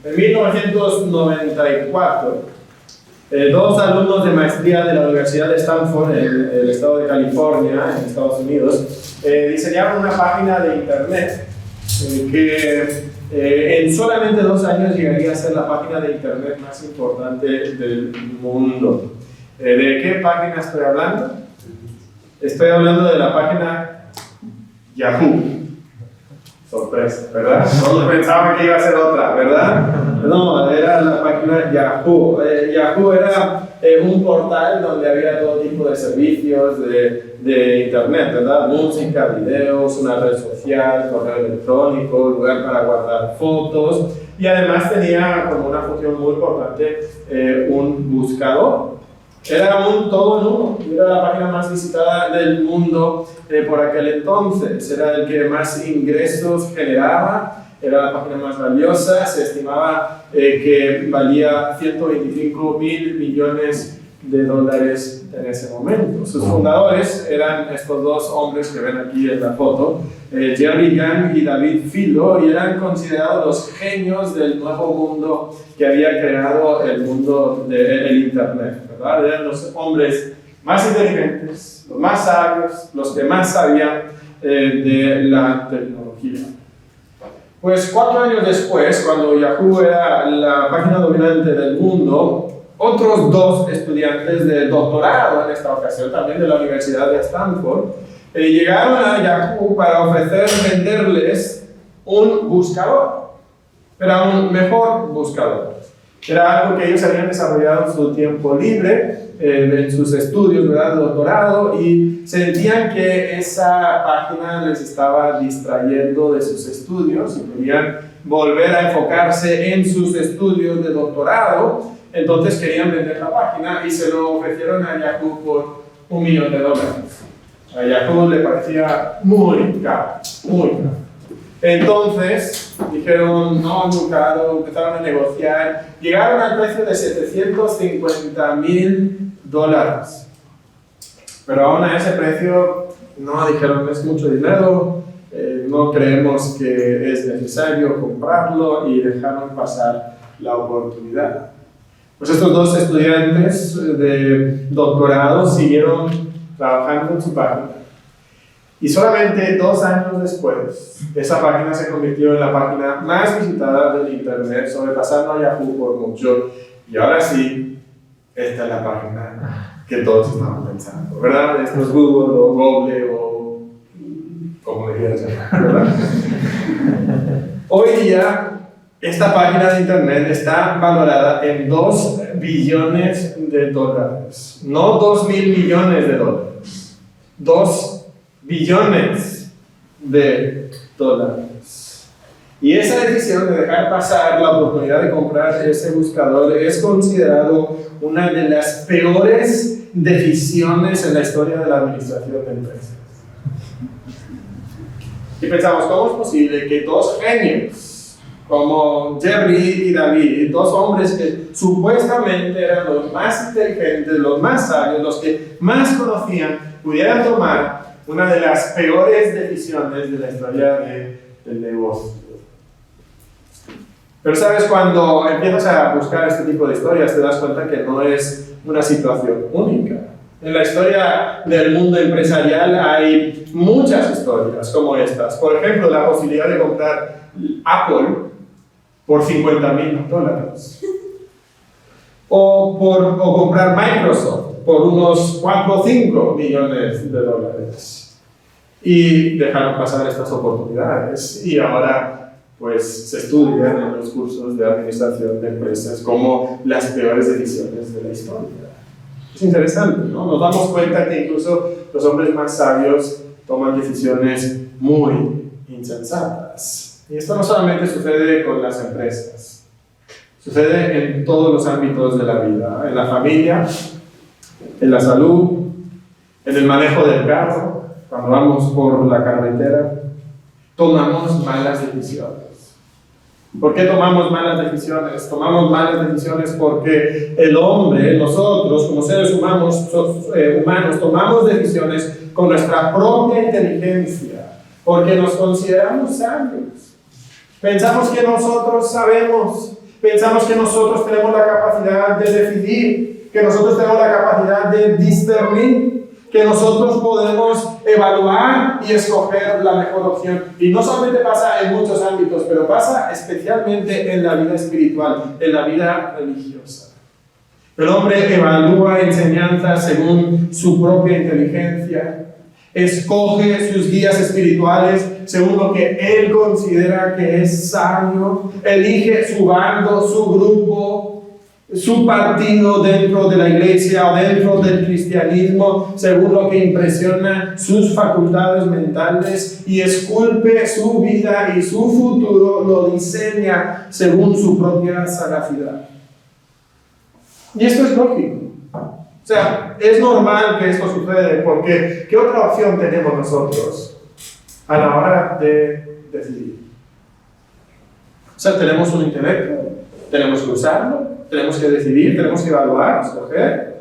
En 1994, dos alumnos de maestría de la Universidad de Stanford, en el estado de California, en Estados Unidos, diseñaron una página de internet que en solamente 2 años llegaría a ser la página de internet más importante del mundo. ¿De qué página estoy hablando? Estoy hablando de la página Yahoo. Sorpresa, ¿verdad? Todos pensaban que iba a ser otra, ¿verdad? No, era la página Yahoo. Yahoo era un portal donde había todo tipo de servicios de internet, ¿verdad? Música, videos, una red social, correo electrónico, lugar para guardar fotos, y además tenía como una función muy importante un buscador. Era un todo en uno, era la página más visitada del mundo por aquel entonces, era el que más ingresos generaba, era la página más valiosa, se estimaba que valía 125 mil millones de dólares en ese momento. Sus fundadores eran estos dos hombres que ven aquí en la foto, Jerry Yang y David Filo, y eran considerados los genios del nuevo mundo que había creado el mundo del Internet, ¿verdad? Eran los hombres más inteligentes, los más sabios, los que más sabían de la tecnología. Pues 4 años después, cuando Yahoo era la página dominante del mundo, otros 2 estudiantes de doctorado, en esta ocasión también de la Universidad de Stanford, llegaron a Yahoo para venderles un buscador, pero un mejor buscador. Era algo que ellos habían desarrollado en su tiempo libre, en sus estudios, ¿verdad?, de doctorado, y sentían que esa página les estaba distrayendo de sus estudios y querían volver a enfocarse en sus estudios de doctorado. Entonces querían vender la página y se lo ofrecieron a Yahoo por $1 millón. A Yahoo le parecía muy caro, muy caro. Entonces dijeron, no, muy caro, empezaron a negociar, llegaron al precio de $750,000. Pero aún a ese precio, no, dijeron, es mucho dinero, no creemos que es necesario comprarlo, y dejaron pasar la oportunidad. Pues estos 2 estudiantes de doctorado siguieron trabajando en su página, y solamente 2 años después, esa página se convirtió en la página más visitada del Internet, sobrepasando a Yahoo por mucho. Y ahora sí, esta es la página que todos estamos pensando, ¿verdad? Esto es Google o Google o como le quieras llamar, ¿verdad? Hoy día, esta página de Internet está valorada en $2 billones. No 2.000 millones de dólares. 2 billones de dólares. Y esa decisión de dejar pasar la oportunidad de comprar ese buscador es considerado una de las peores decisiones en la historia de la administración de empresas. Y pensamos, ¿cómo es posible que 2 genios como Jerry y David, 2 hombres que supuestamente eran los más inteligentes, los más sabios, los que más conocían, pudieran tomar una de las peores decisiones de la historia del negocio? Pero sabes, cuando empiezas a buscar este tipo de historias, te das cuenta que no es una situación única. En la historia del mundo empresarial hay muchas historias como estas. Por ejemplo, la posibilidad de comprar Apple por $50,000. O comprar Microsoft por unos 4 o 5 millones de dólares. Y dejaron pasar estas oportunidades. Y ahora, pues, se estudian en los cursos de administración de empresas como las peores decisiones de la historia. Es interesante, ¿no? Nos damos cuenta que incluso los hombres más sabios toman decisiones muy insensatas. Y esto no solamente sucede con las empresas. Sucede en todos los ámbitos de la vida, en la familia, en la salud, en el manejo del carro, cuando vamos por la carretera, tomamos malas decisiones. ¿Por qué tomamos malas decisiones? Tomamos malas decisiones porque el hombre, nosotros como seres humanos, tomamos decisiones con nuestra propia inteligencia, porque nos consideramos sabios. Pensamos que nosotros sabemos Pensamos que nosotros tenemos la capacidad de decidir, que nosotros tenemos la capacidad de discernir, que nosotros podemos evaluar y escoger la mejor opción. Y no solamente pasa en muchos ámbitos, pero pasa especialmente en la vida espiritual, en la vida religiosa. El hombre evalúa enseñanzas según su propia inteligencia, escoge sus guías espirituales según lo que él considera que es sabio, elige su bando, su grupo, su partido dentro de la iglesia o dentro del cristianismo, según lo que impresiona sus facultades mentales, y esculpe su vida y su futuro, lo diseña según su propia sagacidad. Y esto es lógico. O sea, es normal que esto suceda, porque ¿qué otra opción tenemos nosotros a la hora de decidir? O sea, tenemos un intelecto, tenemos que usarlo, tenemos que decidir, tenemos que evaluar, escoger.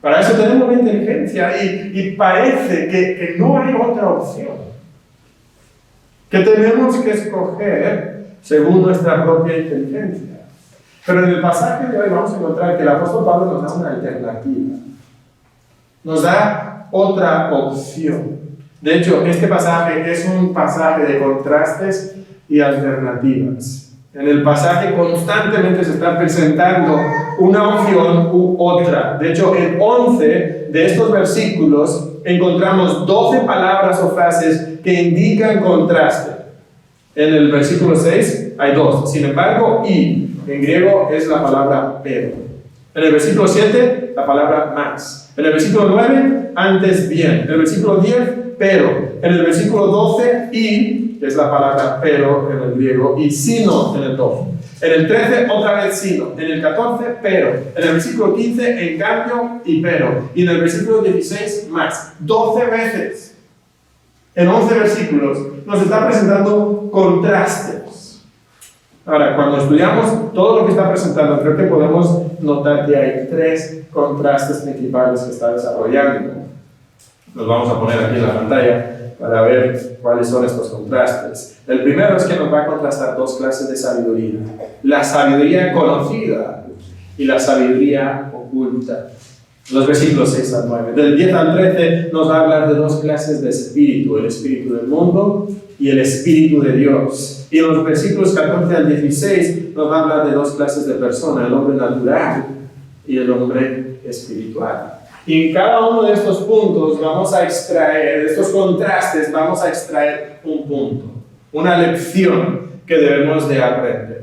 Para eso tenemos la inteligencia y parece que no hay otra opción. Que tenemos que escoger según nuestra propia inteligencia. Pero en el pasaje de hoy vamos a encontrar que el apóstol Pablo nos da una alternativa. Nos da otra opción. De hecho, este pasaje es un pasaje de contrastes y alternativas. En el pasaje constantemente se está presentando una opción u otra. De hecho, en 11 de estos versículos encontramos 12 palabras o frases que indican contraste. En el versículo 6 hay 2. Sin embargo, y en griego es la palabra pero. En el versículo 7, la palabra más. En el versículo 9, antes bien. En el versículo 10, pero. En el versículo 12, y, es la palabra pero en el griego, y sino en el 12. En el 13, otra vez sino. En el 14, pero. En el versículo 15, en cambio y pero. Y en el versículo 16, más. 12 veces. En 11 versículos nos está presentando contrastes. Ahora, cuando estudiamos todo lo que está presentando, creo que podemos notar que hay 3 contrastes principales que está desarrollando. Los vamos a poner aquí en la pantalla para ver cuáles son estos contrastes. El primero es que nos va a contrastar 2 clases de sabiduría. La sabiduría conocida y la sabiduría oculta. Los versículos 6 al 9. Del 10 al 13 nos va a hablar de 2 clases de espíritu. El espíritu del mundo y el espíritu de Dios. Y en los versículos 14 al 16 nos va a hablar de 2 clases de persona. El hombre natural y el hombre espiritual. Y en cada uno de estos puntos vamos a extraer, de estos contrastes, vamos a extraer un punto, una lección que debemos de aprender.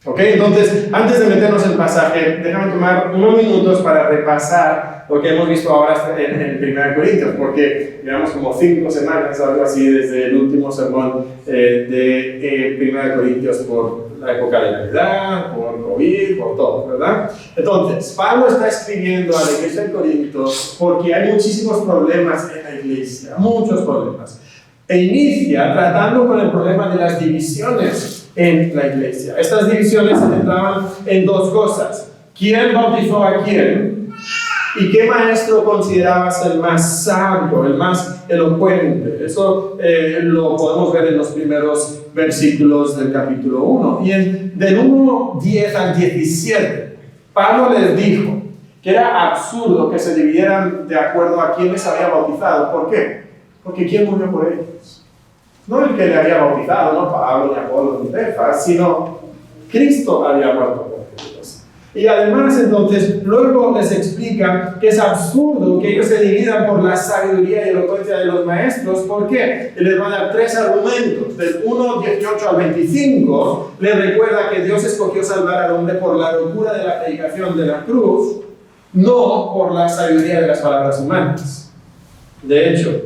¿Ok? Entonces, antes de meternos en el pasaje, déjame tomar unos minutos para repasar lo que hemos visto ahora en 1 Corintios, porque llevamos como 5 semanas, algo así, desde el último sermón de 1 Corintios por la época de Navidad, por COVID, por todo, ¿verdad? Entonces, Pablo está escribiendo a la iglesia de Corinto porque hay muchísimos problemas en la iglesia, muchos problemas. E inicia tratando con el problema de las divisiones en la iglesia. Estas divisiones se centraban en 2 cosas. ¿Quién bautizó a quién? ¿Y qué maestro considerabas el más sabio, el más elocuente? Eso lo podemos ver en los primeros versículos del capítulo 1. Y del 1:10 al 17, Pablo les dijo que era absurdo que se dividieran de acuerdo a quién les había bautizado. ¿Por qué? Porque ¿quién murió por ellos? No el que le había bautizado, no Pablo, ni Apolo, ni Cefas, sino Cristo había muerto por ellos. Y además, entonces, luego les explica que es absurdo que ellos se dividan por la sabiduría y elocuencia de los maestros. ¿Por qué? Y les va a dar 3 argumentos. Del 1:18 al 25, les recuerda que Dios escogió salvar al hombre por la locura de la predicación de la cruz, no por la sabiduría de las palabras humanas. De hecho,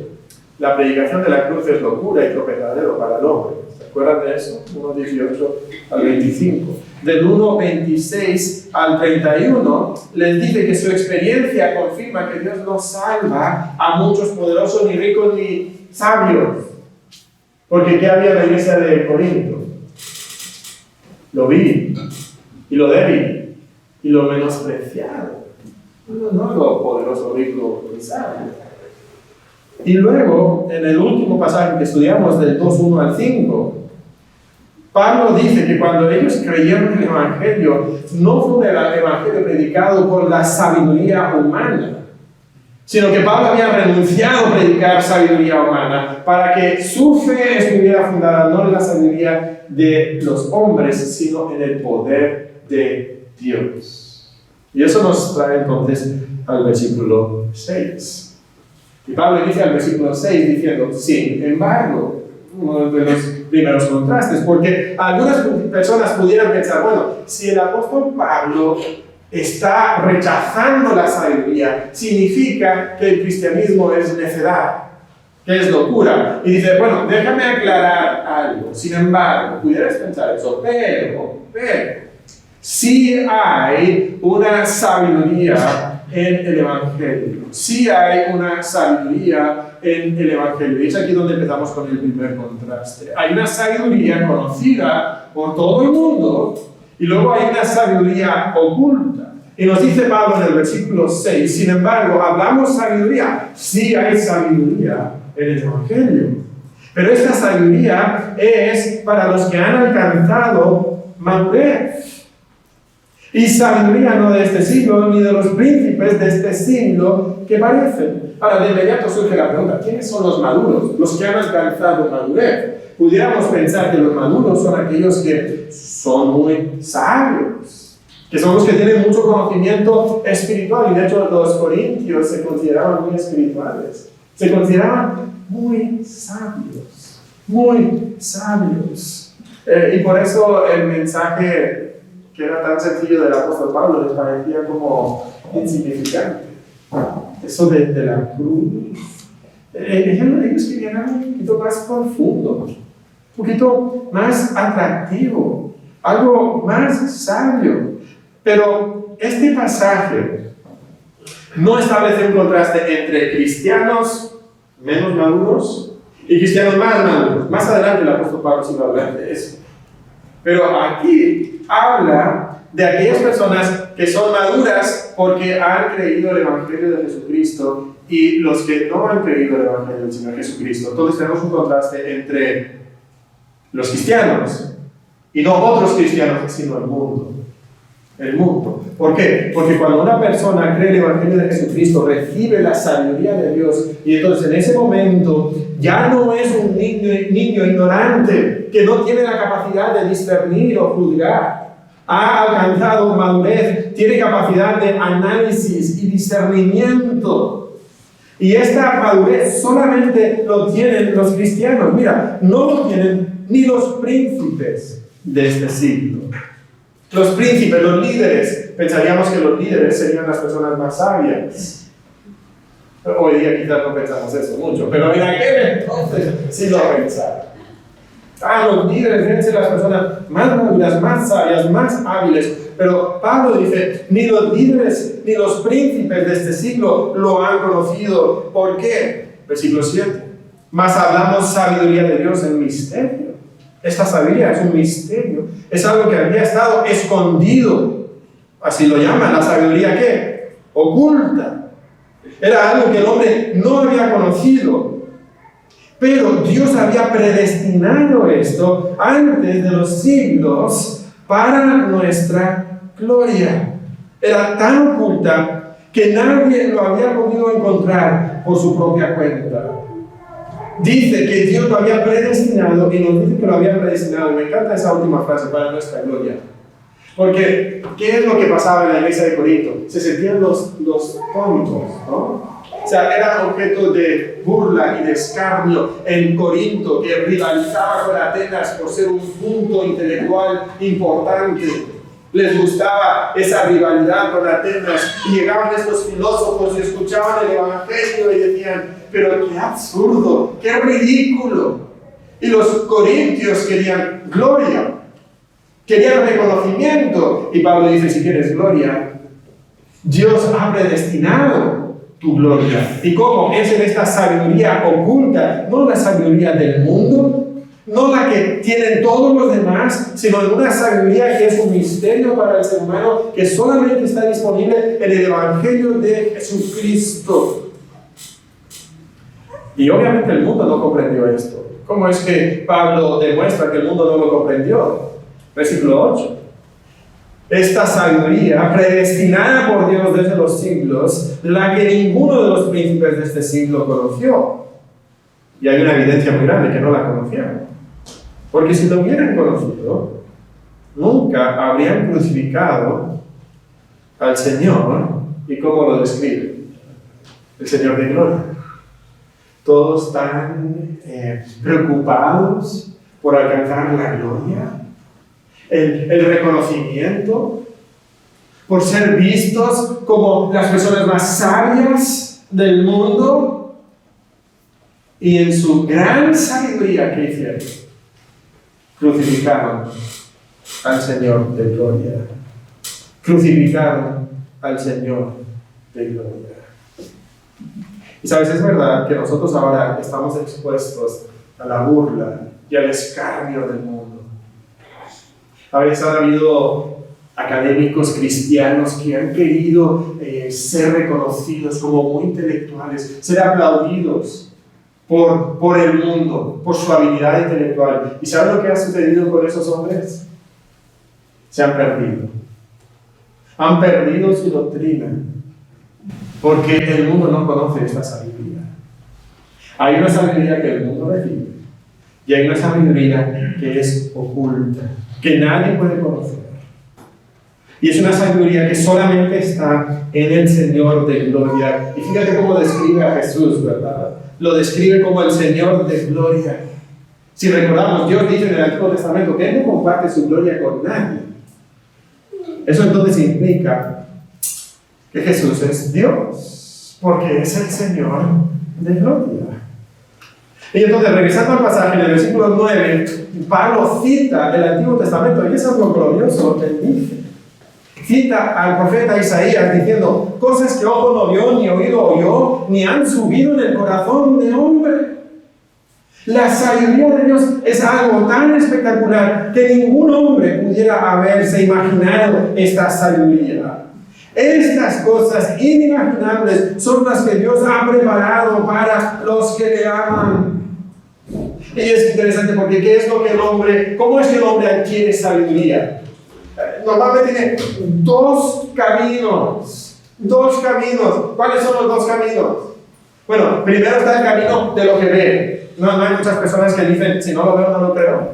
la predicación de la cruz es locura y tropezadero para el hombre. ¿Se acuerdan de eso? 1:18 al 25. Del 1:26 al 31 les dice que su experiencia confirma que Dios no salva a muchos poderosos, ni ricos, ni sabios. Porque ¿qué había en la iglesia de Corinto? Lo vil y lo débil y lo menospreciado. No lo poderoso, rico y sabio. Y luego, en el último pasaje que estudiamos, del 2:1 al 5, Pablo dice que cuando ellos creyeron en el Evangelio, no fue el Evangelio predicado por la sabiduría humana, sino que Pablo había renunciado a predicar sabiduría humana para que su fe estuviera fundada no en la sabiduría de los hombres, sino en el poder de Dios. Y eso nos trae entonces al versículo 6. Y Pablo inicia el versículo 6 diciendo, sin embargo, uno de los primeros contrastes, porque algunas personas pudieran pensar, bueno, si el apóstol Pablo está rechazando la sabiduría, significa que el cristianismo es necedad, que es locura. Y dice, bueno, déjame aclarar algo. Sin embargo, pudieras pensar eso, pero, sí hay una sabiduría en el Evangelio. Sí hay una sabiduría en el Evangelio. Y es aquí donde empezamos con el primer contraste. Hay una sabiduría conocida por todo el mundo y luego hay una sabiduría oculta. Y nos dice Pablo en el versículo 6, sin embargo, hablamos sabiduría. Sí hay sabiduría en el Evangelio. Pero esta sabiduría es para los que han alcanzado madurez. Y sabiduría no de este siglo, ni de los príncipes de este siglo que parecen. Ahora, de inmediato surge la pregunta, ¿quiénes son los maduros? Los que han alcanzado madurez. Pudiéramos pensar que los maduros son aquellos que son muy sabios, que son los que tienen mucho conocimiento espiritual. Y de hecho, los corintios se consideraban muy espirituales. Se consideraban muy sabios. Muy sabios. Y por eso el mensaje que era tan sencillo del apóstol Pablo les parecía como insignificante. Eso de la cruz. Ellos querían algo un poquito más profundo, un poquito más atractivo, algo más sabio. Pero este pasaje no establece un contraste entre cristianos menos maduros y cristianos más maduros. Más adelante el apóstol Pablo sí va a hablar de eso. Pero aquí habla de aquellas personas que son maduras porque han creído el Evangelio de Jesucristo y los que no han creído el Evangelio del Señor Jesucristo. Entonces tenemos un contraste entre los cristianos y no otros cristianos, sino el mundo. El mundo. ¿Por qué? Porque cuando una persona cree el Evangelio de Jesucristo, recibe la sabiduría de Dios y entonces en ese momento ya no es un niño ignorante que no tiene la capacidad de discernir o juzgar. Ha alcanzado madurez, tiene capacidad de análisis y discernimiento. Y esta madurez solamente lo tienen los cristianos. Mira, no lo tienen ni los príncipes de este siglo. Los príncipes, los líderes, pensaríamos que los líderes serían las personas más sabias. Hoy día quizás no pensamos eso mucho, pero en aquel entonces sí lo pensaban. Los líderes deben ser las personas más maduras, más sabias, más hábiles. Pero Pablo dice, ni los líderes ni los príncipes de este siglo lo han conocido. ¿Por qué? Versículo 7. Mas hablamos sabiduría de Dios en misterio. Esta sabiduría es un misterio. Es algo que había estado escondido. Así lo llaman, la sabiduría ¿qué? Oculta. Era algo que el hombre no había conocido. Pero Dios había predestinado esto antes de los siglos para nuestra gloria. Era tan oculta que nadie lo había podido encontrar por su propia cuenta. Dice que Dios lo había predestinado y nos dice que lo había predestinado. Y me encanta esa última frase, para nuestra gloria. Porque, ¿qué es lo que pasaba en la iglesia de Corinto? Se sentían los cómicos, ¿no? O sea, eran objeto de burla y de escarnio en Corinto, que rivalizaba con Atenas por ser un punto intelectual importante. Les gustaba esa rivalidad con Atenas y llegaban estos filósofos y escuchaban el Evangelio y decían, pero qué absurdo, qué ridículo. Y los corintios querían gloria, querían reconocimiento. Y Pablo dice, si quieres gloria, Dios ha predestinado tu gloria. ¿Y cómo? Es en esta sabiduría oculta, no la sabiduría del mundo, no la que tienen todos los demás, sino en una sabiduría que es un misterio para el ser humano, que solamente está disponible en el Evangelio de Jesucristo. Y obviamente el mundo no comprendió esto. ¿Cómo es que Pablo demuestra que el mundo no lo comprendió? Versículo 8. Esta sabiduría, predestinada por Dios desde los siglos, la que ninguno de los príncipes de este siglo conoció. Y hay una evidencia muy grande que no la conocieron. Porque si lo hubieran conocido, nunca habrían crucificado al Señor. ¿Y cómo lo describe? El Señor de gloria. Todos están preocupados por alcanzar la gloria, el reconocimiento, por ser vistos como las personas más sabias del mundo. Y en su gran sabiduría, ¿qué hicieron? Crucificaron al Señor de gloria. Crucificaron al Señor de gloria. Y sabes, es verdad que nosotros ahora estamos expuestos a la burla y al escarnio del mundo. A veces ha habido académicos cristianos que han querido ser reconocidos como muy intelectuales, ser aplaudidos por el mundo, por su habilidad intelectual. ¿Y sabes lo que ha sucedido con esos hombres? Se han perdido. Han perdido su doctrina. Porque el mundo no conoce esta sabiduría. Hay una sabiduría que el mundo recibe. Y hay una sabiduría que es oculta, que nadie puede conocer. Y es una sabiduría que solamente está en el Señor de gloria. Y fíjate cómo describe a Jesús, ¿verdad? Lo describe como el Señor de gloria. Si recordamos, Dios dice en el Antiguo Testamento que Él no comparte su gloria con nadie. Eso entonces implica que Jesús es Dios, porque es el Señor de gloria. Y entonces, regresando al pasaje, en el versículo 9, Pablo cita el Antiguo Testamento, y es algo glorioso que él dice. Cita al profeta Isaías diciendo cosas que ojo no vio, ni oído oyó, ni han subido en el corazón de hombre. La sabiduría de Dios es algo tan espectacular que ningún hombre pudiera haberse imaginado esta sabiduría. Estas cosas inimaginables son las que Dios ha preparado para los que le aman. Y es interesante porque ¿qué es lo que el hombre, cómo es que el hombre adquiere sabiduría? Normalmente tiene dos caminos. ¿Cuáles son los dos caminos? Bueno, primero está el camino de lo que ve. No hay muchas personas que dicen, si no lo veo, no lo creo.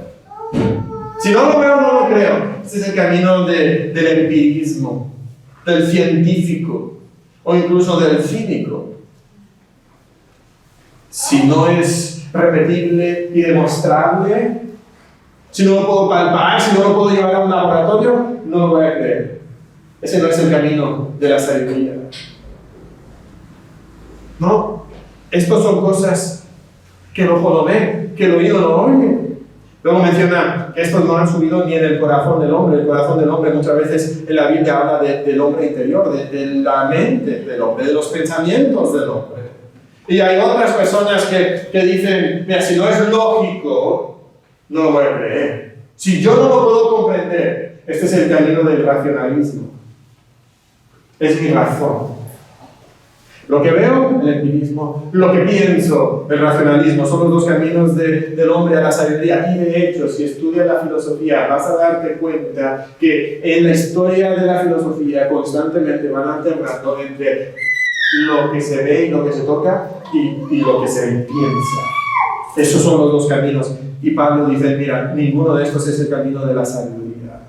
Si no lo veo, no lo creo. Ese es el camino del empirismo, del científico o incluso del cínico. Si no es repetible y demostrable, si no lo puedo palpar, si no lo puedo llevar a un laboratorio, no lo voy a creer. Ese no es el camino de la sabiduría. No, estas son cosas que el ojo no ve, que el oído no oye. Luego menciona que estos no han subido ni en el corazón del hombre. El corazón del hombre muchas veces en la Biblia habla del hombre interior, de la mente del hombre, de los pensamientos del hombre. Y hay otras personas que dicen, mira, si no es lógico, no lo voy a creer. Si yo no lo puedo comprender, este es el camino del racionalismo. Es mi razón. Lo que veo, el empirismo, lo que pienso, el racionalismo, son los dos caminos del hombre a la sabiduría. Y de hecho, si estudias la filosofía, vas a darte cuenta que en la historia de la filosofía constantemente van alternando entre lo que se ve y lo que se toca y lo que se piensa. Esos son los dos caminos. Y Pablo dice, mira, ninguno de estos es el camino de la sabiduría.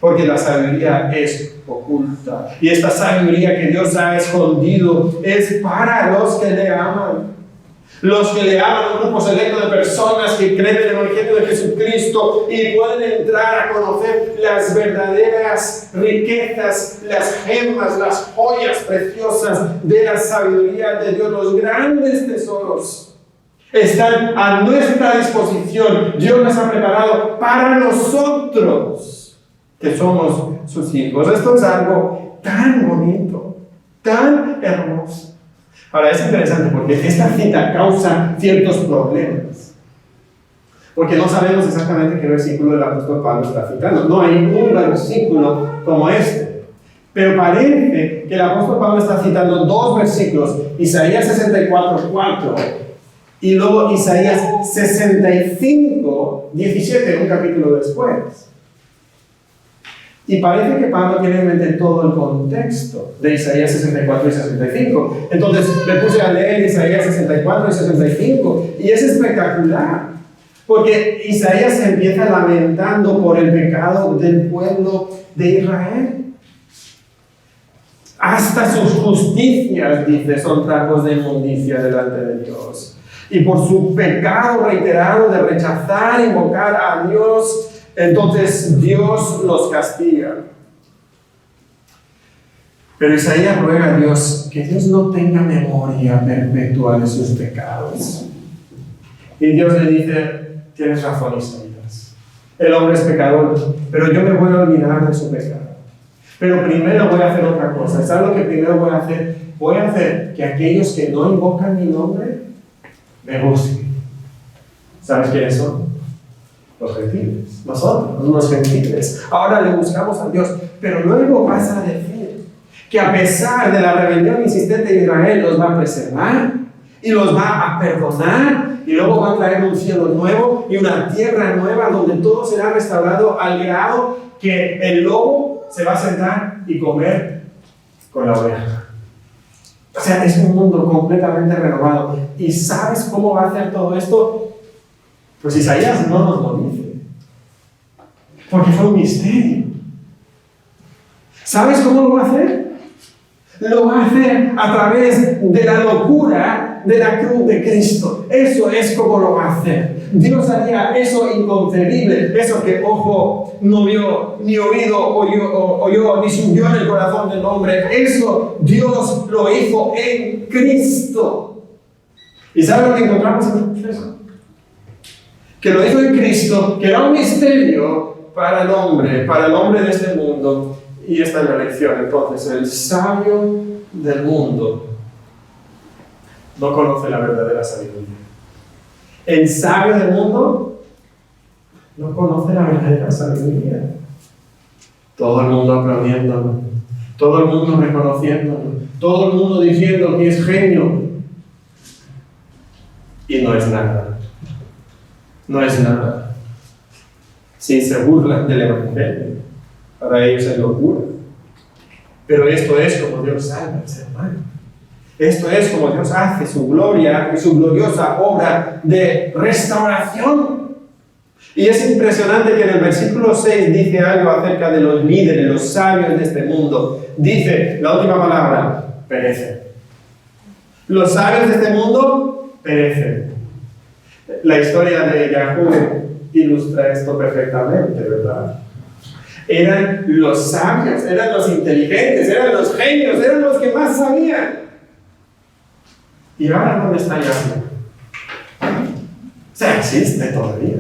Porque la sabiduría es oculta. Y esta sabiduría que Dios ha escondido es para los que le aman. Los que le aman, un grupo selecto de personas que creen en el Evangelio de Jesucristo y pueden entrar a conocer las verdaderas riquezas, las gemas, las joyas preciosas de la sabiduría de Dios, los grandes tesoros. Están a nuestra disposición. Dios las ha preparado para nosotros, que somos sus hijos. Esto es algo tan bonito, tan hermoso. Ahora es interesante porque esta cita causa ciertos problemas. Porque no sabemos exactamente qué versículo el apóstol Pablo está citando. No hay un versículo como este. Pero parece que el apóstol Pablo está citando dos versículos. Isaías 64:4 Y luego Isaías 65, 17, un capítulo después. Y parece que Pablo tiene en mente todo el contexto de Isaías 64 y 65. Entonces me puse a leer Isaías 64 y 65 y es espectacular. Porque Isaías se empieza lamentando por el pecado del pueblo de Israel. Hasta sus justicias, dice, son trapos de inmundicia delante de Dios. Y por su pecado reiterado de rechazar, invocar a Dios, entonces Dios los castiga. Pero Isaías ruega a Dios que Dios no tenga memoria perpetua de sus pecados. Y Dios le dice, tienes razón, Isaías. El hombre es pecador, pero yo me voy a olvidar de su pecado. Pero primero voy a hacer otra cosa. ¿Sabes lo que primero voy a hacer? Voy a hacer que aquellos que no invocan mi nombre me busquen. ¿Sabes quiénes son? Los gentiles. Nosotros, los gentiles. Ahora le buscamos a Dios. Pero luego pasa a decir que a pesar de la rebelión insistente de Israel, los va a preservar y los va a perdonar. Y luego va a traer un cielo nuevo y una tierra nueva donde todo será restaurado al grado que el lobo se va a sentar y comer con la oveja. O sea, es un mundo completamente renovado. ¿Y sabes cómo va a hacer todo esto? Pues Isaías no nos lo dice. Porque fue un misterio. ¿Sabes cómo lo va a hacer? Lo va a hacer a través de la locura de la cruz de Cristo. Eso es como lo va a hacer. Dios haría eso inconcebible, eso que ojo no vio, ni oído oyó, ni subió en el corazón del hombre. Eso Dios lo hizo en Cristo. ¿Y sabes lo que encontramos en eso? Que lo hizo en Cristo, que era un misterio para el hombre de este mundo. Y esta es la lección. Entonces, el sabio del mundo no conoce la verdadera sabiduría. El sabio del mundo no conoce la verdadera sabiduría. Todo el mundo aplaudiéndolo, todo el mundo reconociéndolo, todo el mundo diciendo que es genio. Y no es nada. No es nada. Si se burlan del Evangelio, para ellos es locura. Pero esto es como Dios salva al ser humano. Esto es como Dios hace su gloria y su gloriosa obra de restauración. Y es impresionante que en el versículo 6 dice algo acerca de los líderes, los sabios de este mundo. Dice, la última palabra, perecen. Los sabios de este mundo perecen. La historia de Yahú ilustra esto perfectamente, ¿verdad? Eran los sabios, eran los inteligentes, eran los genios, eran los que más sabían. ¿Y ahora dónde está Yahú? O sea, existe todavía.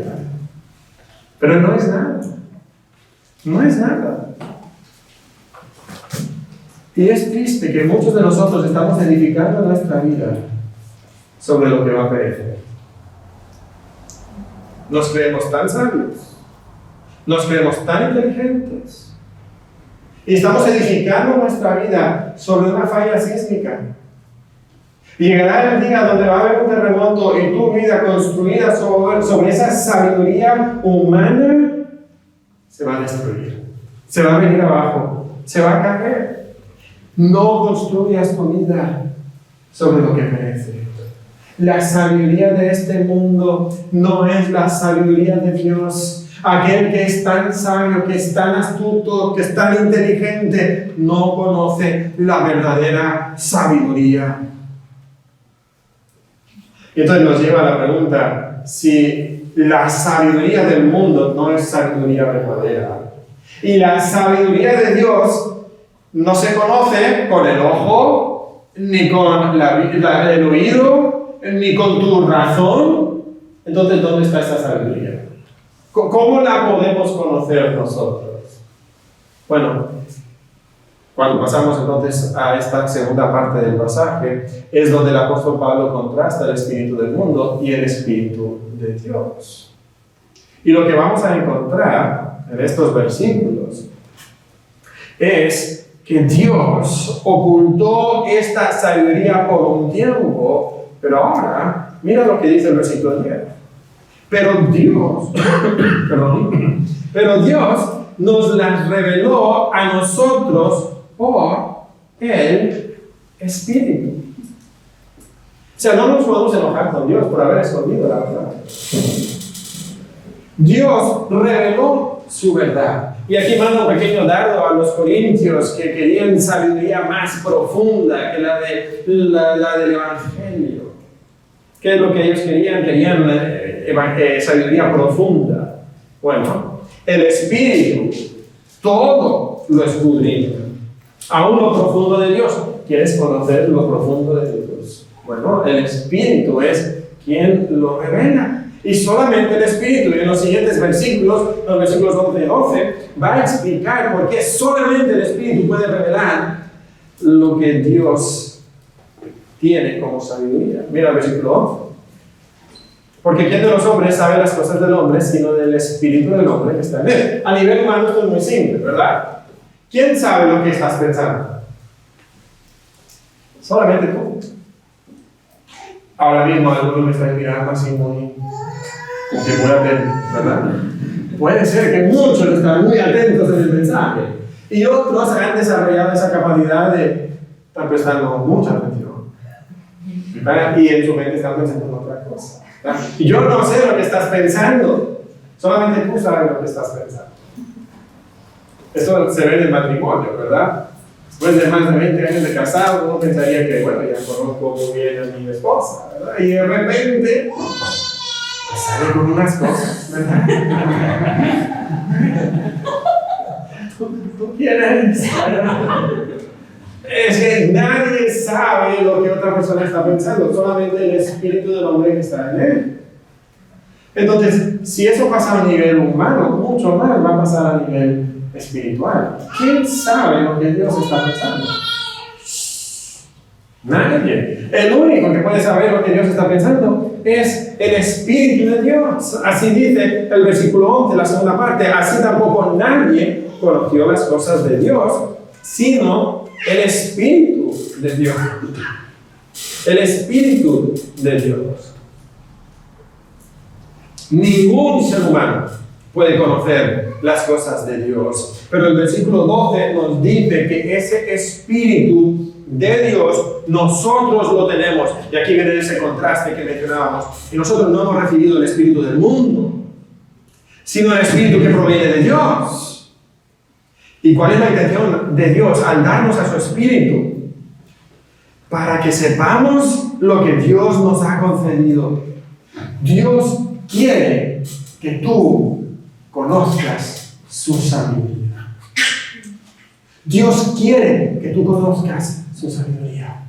Pero no es nada. No es nada. Y es triste que muchos de nosotros estamos edificando nuestra vida sobre lo que va a perecer. Nos creemos tan sabios. Nos creemos tan inteligentes. Y estamos edificando nuestra vida sobre una falla sísmica. Y llegará el día donde va a haber un terremoto y tu vida construida sobre esa sabiduría humana se va a destruir. Se va a venir abajo. Se va a caer. No construyas tu vida sobre lo que merece. La sabiduría de este mundo no es la sabiduría de Dios. Aquel que es tan sabio, que es tan astuto, que es tan inteligente, no conoce la verdadera sabiduría. Y entonces nos lleva a la pregunta, si la sabiduría del mundo no es sabiduría verdadera, y la sabiduría de Dios no se conoce con el ojo, ni con el oído, ni con tu razón, entonces ¿dónde está esa sabiduría? ¿Cómo la podemos conocer nosotros? Bueno, cuando pasamos entonces a esta segunda parte del pasaje, es donde el apóstol Pablo contrasta el espíritu del mundo y el espíritu de Dios. Y lo que vamos a encontrar en estos versículos es que Dios ocultó esta sabiduría por un tiempo, pero ahora Mira lo que dice el versículo 10. Pero Dios nos las reveló a nosotros por el Espíritu. O sea, no nos podemos enojar con Dios por haber escondido la verdad. Dios reveló su verdad. Y aquí manda un pequeño dardo a los corintios que querían sabiduría más profunda que la del Evangelio. ¿Qué es lo que ellos querían? Querían sabiduría profunda. Bueno, el Espíritu todo lo escudriña. Aún lo profundo de Dios. ¿Quieres conocer lo profundo de Dios? Bueno, el Espíritu es quien lo revela. Y solamente el Espíritu, y en los siguientes versículos, los versículos 11 y 12, va a explicar por qué solamente el Espíritu puede revelar lo que Dios tiene como sabiduría. Mira el versículo 11. Porque ¿quién de los hombres sabe las cosas del hombre sino del Espíritu del hombre que está en él? A nivel humano esto es muy simple, ¿verdad? ¿Quién sabe lo que estás pensando? Solamente tú. Ahora mismo algunos me están mirando así muy atentos, ¿verdad? Puede ser que muchos están muy atentos en el mensaje y otros han desarrollado esa capacidad de estar prestando mucha atención. Y en su mente están pensando en otra cosa. Y yo no sé lo que estás pensando, solamente tú sabes lo que estás pensando. Eso se ve en el matrimonio, ¿verdad? Después de más de 20 años de casado, uno pensaría que, bueno, ya conozco muy bien a mi esposa, ¿verdad? Y de repente sale con unas cosas, ¿verdad? ¿Tú quién eres? Es que nadie sabe lo que otra persona está pensando, solamente el Espíritu del hombre que está en él. Entonces, si eso pasa a nivel humano, mucho más va a pasar a nivel espiritual. ¿Quién sabe lo que Dios está pensando? Nadie. El único que puede saber lo que Dios está pensando es el Espíritu de Dios. Así dice el versículo 11, la segunda parte. Así tampoco nadie conoció las cosas de Dios, sino el Espíritu de Dios. El Espíritu de Dios. Ningún ser humano puede conocer las cosas de Dios. Pero el versículo 12 nos dice que ese Espíritu de Dios nosotros lo tenemos. Y aquí viene ese contraste que mencionábamos. Y nosotros no hemos recibido el Espíritu del mundo, sino el Espíritu que proviene de Dios. ¿Y cuál es la intención de Dios al darnos a su Espíritu? Para que sepamos lo que Dios nos ha concedido. Dios quiere que tú conozcas su sabiduría. Dios quiere que tú conozcas su sabiduría.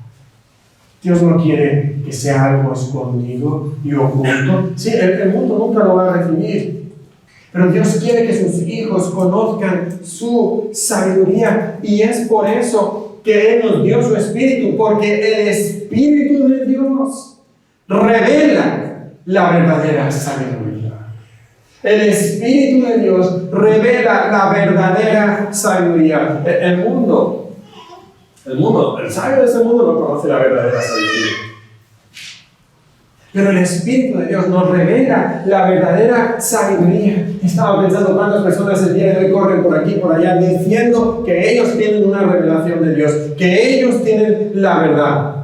Dios no quiere que sea algo escondido y oculto. Sí, el mundo nunca lo va a recibir. Pero Dios quiere que sus hijos conozcan su sabiduría. Y es por eso que Él nos dio su Espíritu. Porque el Espíritu de Dios revela la verdadera sabiduría. El Espíritu de Dios revela la verdadera sabiduría. El sabio de ese mundo no conoce la verdadera sabiduría. Pero el Espíritu de Dios nos revela la verdadera sabiduría. Estaba pensando cuántas personas el día de hoy corren por aquí y por allá diciendo que ellos tienen una revelación de Dios, que ellos tienen la verdad.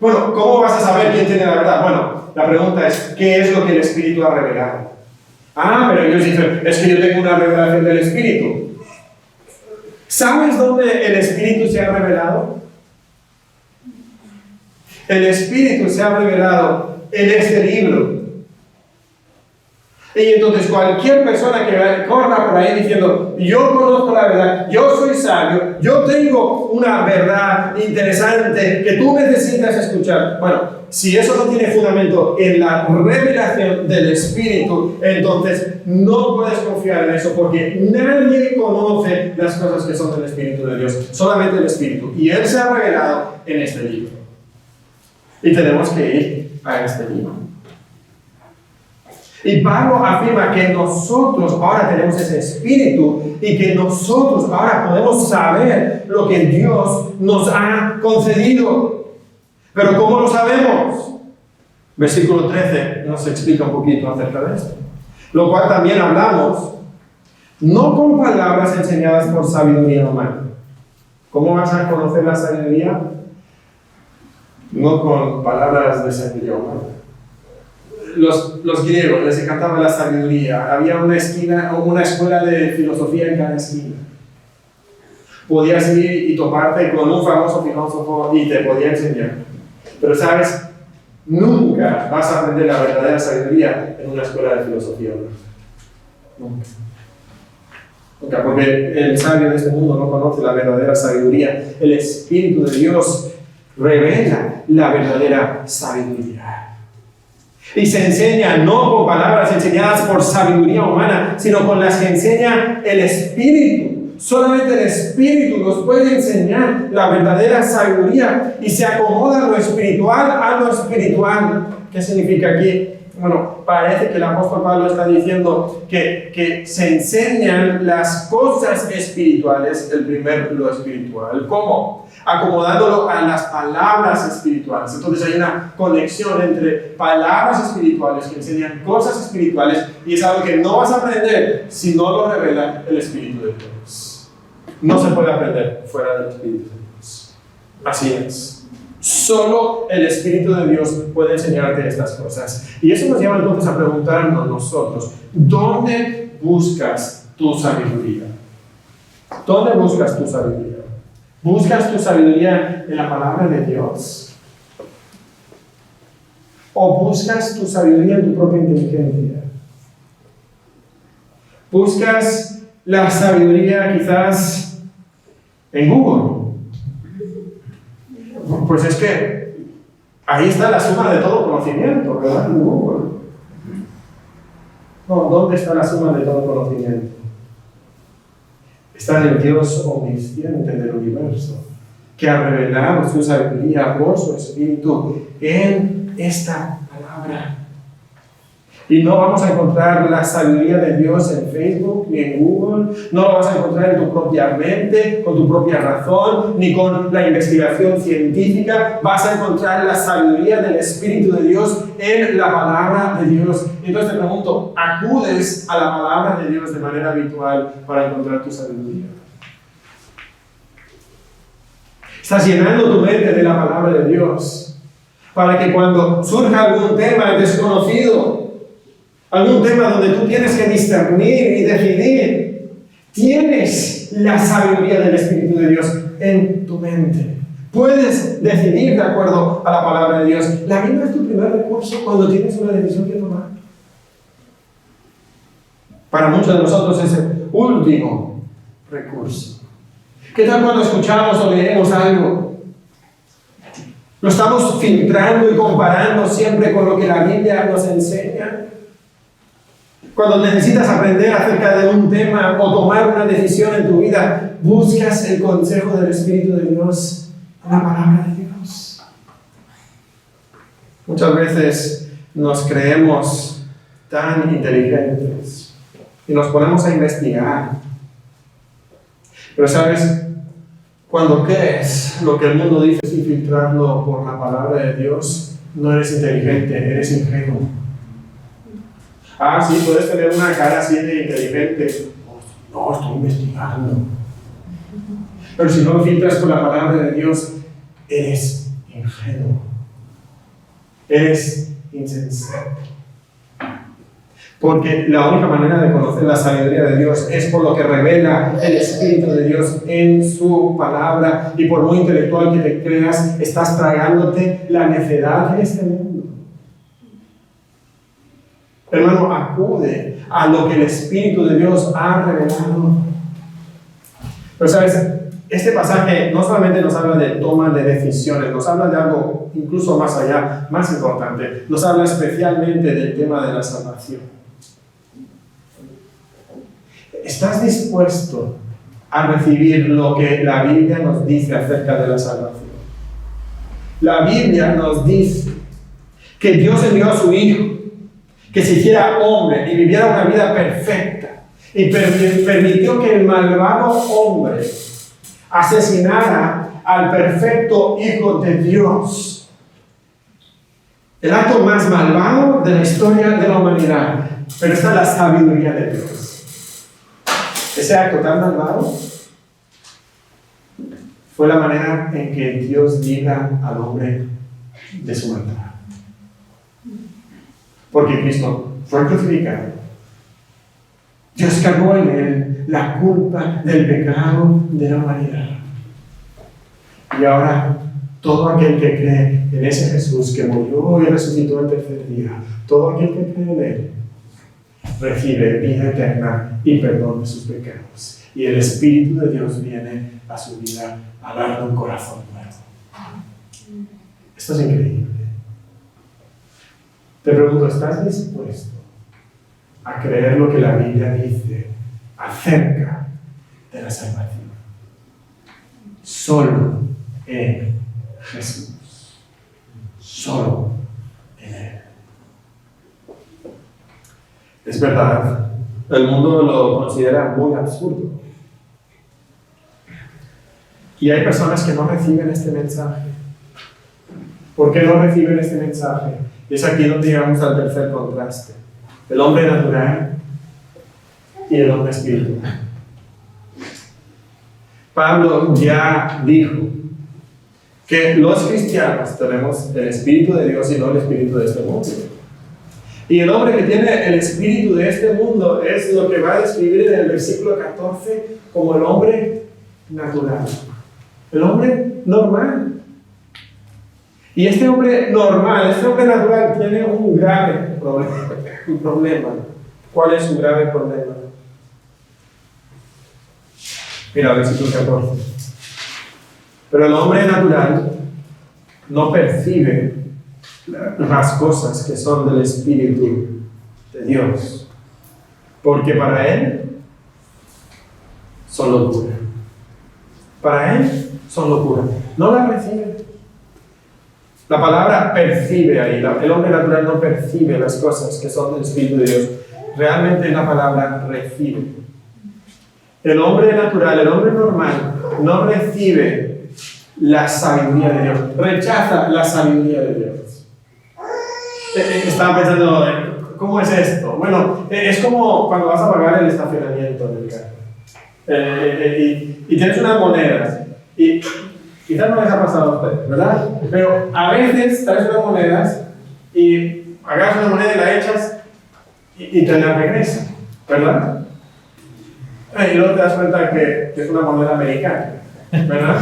Bueno, ¿cómo vas a saber quién tiene la verdad? Bueno, la pregunta es, ¿qué es lo que el Espíritu ha revelado? Pero ellos dicen, es que yo tengo una revelación del Espíritu. ¿Sabes dónde el Espíritu se ha revelado? El Espíritu se ha revelado en este libro. Y entonces cualquier persona que corra por ahí diciendo, yo conozco la verdad, yo soy sabio, yo tengo una verdad interesante que tú necesitas escuchar. Bueno, si eso no tiene fundamento en la revelación del Espíritu, entonces no puedes confiar en eso, porque nadie conoce las cosas que son del Espíritu de Dios, solamente el Espíritu. Y Él se ha revelado en este libro. Y tenemos que ir a este libro. Y Pablo afirma que nosotros ahora tenemos ese Espíritu y que nosotros ahora podemos saber lo que Dios nos ha concedido. Pero ¿cómo lo sabemos? Versículo 13 nos explica un poquito acerca de esto. Lo cual también hablamos, no con palabras enseñadas por sabiduría humana. ¿Cómo vas a conocer la sabiduría? No con palabras de sabiduría humana. Los griegos les encantaba la sabiduría. Había una escuela de filosofía en cada esquina. Podías ir y toparte con un famoso filósofo y te podía enseñar. Pero sabes, nunca vas a aprender la verdadera sabiduría en una escuela de filosofía. Nunca. Nunca, porque el sabio de este mundo no conoce la verdadera sabiduría. El Espíritu de Dios revela la verdadera sabiduría. Y se enseña no con palabras enseñadas por sabiduría humana, sino con las que enseña el Espíritu. Solamente el Espíritu nos puede enseñar la verdadera sabiduría y se acomoda lo espiritual a lo espiritual. ¿Qué significa aquí? Bueno, parece que el apóstol Pablo está diciendo que se enseñan las cosas espirituales, el primer lo espiritual. ¿Cómo? Acomodándolo a las palabras espirituales. Entonces hay una conexión entre palabras espirituales que enseñan cosas espirituales y es algo que no vas a aprender si no lo revela el Espíritu de Dios. No se puede aprender fuera del Espíritu de Dios. Así es. Solo el Espíritu de Dios puede enseñarte estas cosas. Y eso nos lleva entonces a preguntarnos nosotros, ¿dónde buscas tu sabiduría? ¿Dónde buscas tu sabiduría? ¿Buscas tu sabiduría en la palabra de Dios? ¿O buscas tu sabiduría en tu propia inteligencia? ¿Buscas la sabiduría quizás en Google? Pues es que ahí está la suma de todo conocimiento, ¿verdad? En Google. No, ¿dónde está la suma de todo conocimiento? Está en el Dios omnisciente del universo, que ha revelado su sabiduría por su Espíritu en esta palabra. Y no vamos a encontrar la sabiduría de Dios en Facebook ni en Google, no lo vas a encontrar en tu propia mente, con tu propia razón, ni con la investigación científica. Vas a encontrar la sabiduría del Espíritu de Dios en la palabra de Dios. Y entonces te pregunto, ¿acudes a la palabra de Dios de manera habitual para encontrar tu sabiduría? ¿Estás llenando tu mente de la palabra de Dios para que cuando surja algún tema desconocido, algún tema donde tú tienes que discernir y decidir, tienes la sabiduría del Espíritu de Dios en tu mente? Puedes decidir de acuerdo a la palabra de Dios. La Biblia es tu primer recurso cuando tienes una decisión que tomar. Para muchos de nosotros es el último recurso. ¿Qué tal cuando escuchamos o leemos algo? Lo estamos filtrando y comparando siempre con lo que la Biblia nos enseña. Cuando necesitas aprender acerca de un tema o tomar una decisión en tu vida, buscas el consejo del Espíritu de Dios en la palabra de Dios. Muchas veces nos creemos tan inteligentes y nos ponemos a investigar. Pero sabes, cuando crees lo que el mundo dice sin filtrarlo por la palabra de Dios, no eres inteligente, eres ingenuo. Ah, sí, puedes tener una cara así de inteligente. No, estoy investigando. Pero si no lo filtras con la palabra de Dios, eres ingenuo. Eres insensato. Porque la única manera de conocer la sabiduría de Dios es por lo que revela el Espíritu de Dios en su palabra. Y por muy intelectual que te creas, estás tragándote la necedad de este mundo. Hermano, acude a lo que el Espíritu de Dios ha revelado. Pero sabes, este pasaje no solamente nos habla de toma de decisiones, nos habla de algo incluso más allá, más importante. Nos habla especialmente del tema de la salvación. ¿Estás dispuesto a recibir lo que la Biblia nos dice acerca de la salvación? La Biblia nos dice que Dios envió a su Hijo, que se hiciera hombre y viviera una vida perfecta, y permitió que el malvado hombre asesinara al perfecto Hijo de Dios. El acto más malvado de la historia de la humanidad. Pero está la sabiduría de Dios. Ese acto tan malvado fue la manera en que Dios libra al hombre de su maldad. Porque Cristo fue crucificado. Dios cargó en él la culpa del pecado de la humanidad. Y ahora, todo aquel que cree en ese Jesús que murió y resucitó el tercer día, todo aquel que cree en él, recibe vida eterna y perdón de sus pecados. Y el Espíritu de Dios viene a su vida a darle un corazón nuevo. Esto es increíble. Te pregunto, ¿estás dispuesto a creer lo que la Biblia dice acerca de la salvación? Solo en Jesús. Solo en Él. Es verdad, el mundo lo considera muy absurdo. Y hay personas que no reciben este mensaje. ¿Por qué no reciben este mensaje? Es aquí donde llegamos al tercer contraste. El hombre natural y el hombre espiritual. Pablo ya dijo que los cristianos tenemos el Espíritu de Dios y no el espíritu de este mundo. Y el hombre que tiene el espíritu de este mundo es lo que va a describir en el versículo 14 como el hombre natural. El hombre normal. Y este hombre normal, este hombre natural tiene un grave problema. ¿Cuál es su grave problema? Mira, versículo 14. Pero el hombre natural no percibe las cosas que son del Espíritu de Dios, porque para él son locura. Para él son locura. No la recibe. La palabra percibe ahí. El hombre natural no percibe las cosas que son del Espíritu de Dios. Realmente la palabra recibe. El hombre natural, el hombre normal, no recibe la sabiduría de Dios. Rechaza la sabiduría de Dios. Estaba pensando, ¿cómo es esto? Bueno, es como cuando vas a pagar el estacionamiento del carro. Y tienes unas monedas. Y quizás no les ha pasado a ustedes, ¿verdad? Pero a veces traes unas monedas y agarras una moneda y la echas y te la regresan, ¿verdad? Y luego te das cuenta que es una moneda americana, ¿verdad?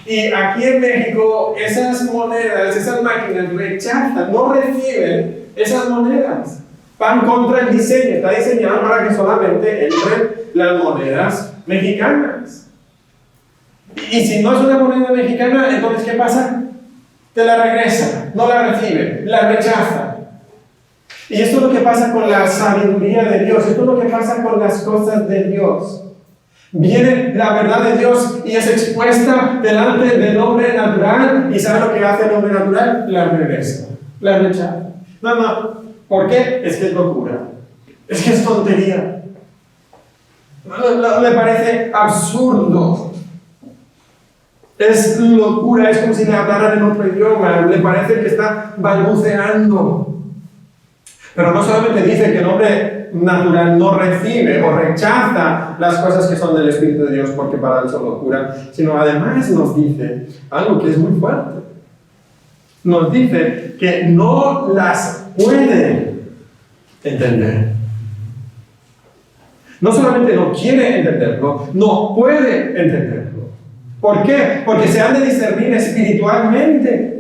Y aquí en México esas monedas, esas máquinas rechazan, no reciben esas monedas. Van contra el diseño, está diseñado para que solamente entren las monedas mexicanas. Y si no es una moneda mexicana, entonces ¿qué pasa? Te la regresa, no la recibe, la rechaza. Y esto es lo que pasa con la sabiduría de Dios, esto es lo que pasa con las cosas de Dios. Viene la verdad de Dios y es expuesta delante del hombre natural, y ¿sabe lo que hace el hombre natural? La regresa, la rechaza. No, ¿por qué? Es que es locura, es que es tontería. Le parece absurdo. Es locura, es como si le hablaran en otro idioma, le parece que está balbuceando. Pero no solamente dice que el hombre natural no recibe o rechaza las cosas que son del Espíritu de Dios porque para él son locura, sino además nos dice algo que es muy fuerte. Nos dice que no las puede entender. No solamente no quiere entenderlo, no puede entenderlo. ¿Por qué? Porque se han de discernir espiritualmente.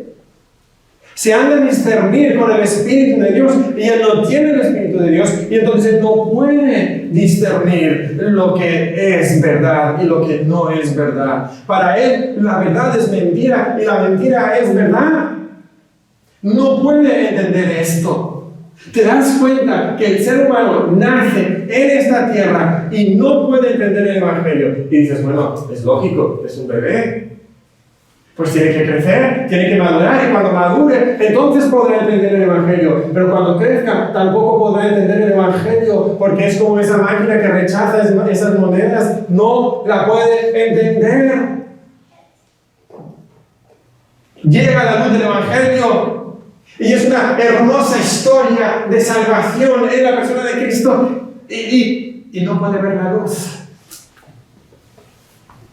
Se han de discernir con el Espíritu de Dios, y él no tiene el Espíritu de Dios, y entonces no puede discernir lo que es verdad y lo que no es verdad. Para él la verdad es mentira y la mentira es verdad. No puede entender esto. Te das cuenta que el ser humano nace en esta tierra y no puede entender el Evangelio. Y dices, bueno, es lógico, es un bebé. Pues tiene que crecer, tiene que madurar, y cuando madure, entonces podrá entender el Evangelio. Pero cuando crezca, tampoco podrá entender el Evangelio, porque es como esa máquina que rechaza esas monedas, no la puede entender. Llega la luz del Evangelio, Y es una hermosa historia de salvación en la persona de Cristo. Y no puede ver la luz.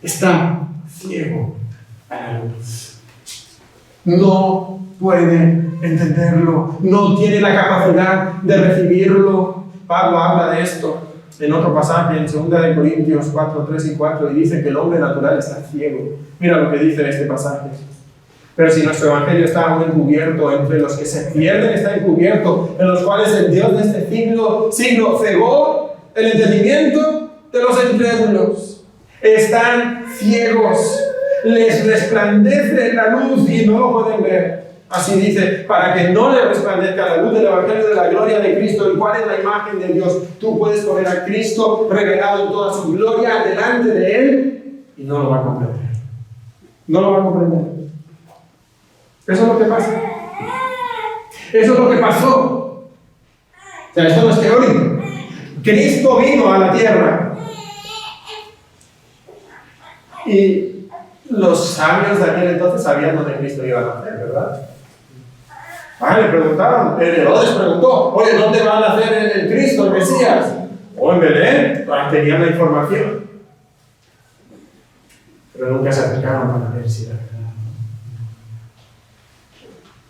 Está ciego a la luz. No puede entenderlo. No tiene la capacidad de recibirlo. Pablo habla de esto en otro pasaje, en 2 Corintios 4, 3 y 4, y dice que el hombre natural está ciego. Mira lo que dice este pasaje. Pero si nuestro evangelio está aún encubierto, entre los que se pierden está encubierto, en los cuales el Dios de este siglo cegó el entendimiento de los incrédulos. Están ciegos, les resplandece la luz y no lo pueden ver. Así dice, para que no le resplandezca la luz del evangelio de la gloria de Cristo, el cual es la imagen de Dios. Tú puedes poner a Cristo revelado en toda su gloria delante de Él y no lo va a comprender. No lo va a comprender. Eso es lo que pasa. Eso es lo que pasó. O sea, esto no es teórico. Cristo vino a la tierra. Y los sabios de aquel entonces sabían dónde Cristo iba a nacer, ¿verdad? Le preguntaron, Herodes preguntó, oye, ¿dónde va a nacer el Cristo, el Mesías? O en Belén, tenían la información. Pero nunca se acercaron para ver si era verdad.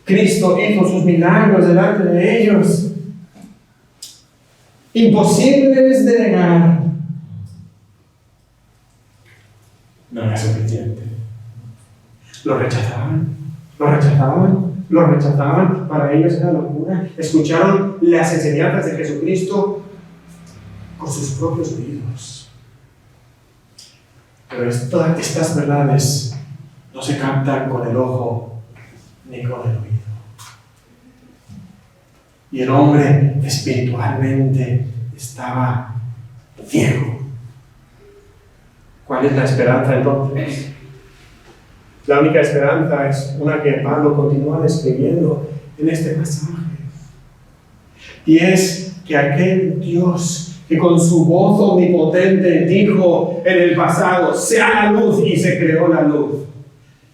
Cristo hizo sus milagros delante de ellos, imposibles de negar. No era suficiente. Lo rechazaban. Para ellos era locura. Escucharon las enseñanzas de Jesucristo con sus propios oídos. Pero todas estas verdades no se captan con el ojo ni con el oído. Y el hombre espiritualmente estaba ciego. ¿Cuál es la esperanza entonces? La única esperanza es una que Pablo continúa describiendo en este pasaje. Y es que aquel Dios que con su voz omnipotente dijo en el pasado, sea la luz, y se creó la luz,